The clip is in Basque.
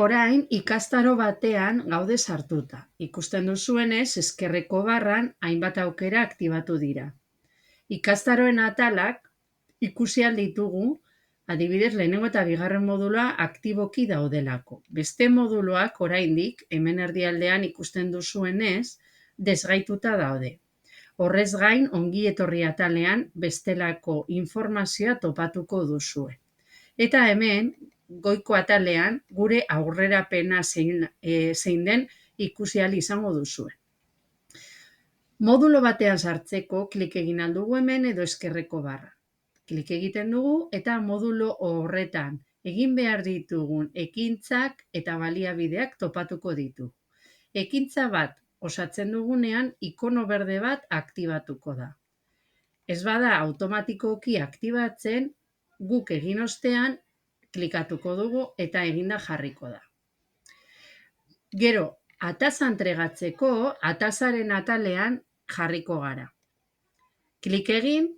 Orain, ikastaro batean gaude sartuta. Ikusten duzuenez, ezkerreko barran hainbat aukera aktibatu dira. Ikastaroen atalak ikusi ahal ditugu, adibidez, lehenengo eta bigarren modulua aktiboki daudelako. Beste moduluak oraindik, hemen erdialdean ikusten duzuenez, desgaituta daude. Horrez gain, ongi etorri atalean bestelako informazioa topatuko duzue. Eta hemen, goiko atalean, gure aurrerapena zein den ikusi ahal izango duzue. Modulo batean sartzeko klik egin ahal dugu hemen edo ezkerreko barra. Klik egiten dugu eta modulo horretan egin behar ditugun ekintzak eta baliabideak topatuko ditu. Ekintza bat osatzen dugunean ikono berde bat aktibatuko da. Ez bada automatikoki aktibatzen, guk egin ostean klikatuko dugu eta eginda jarriko da. Gero, ataza entregatzeko, atazaren atalean jarriko gara. Klik egin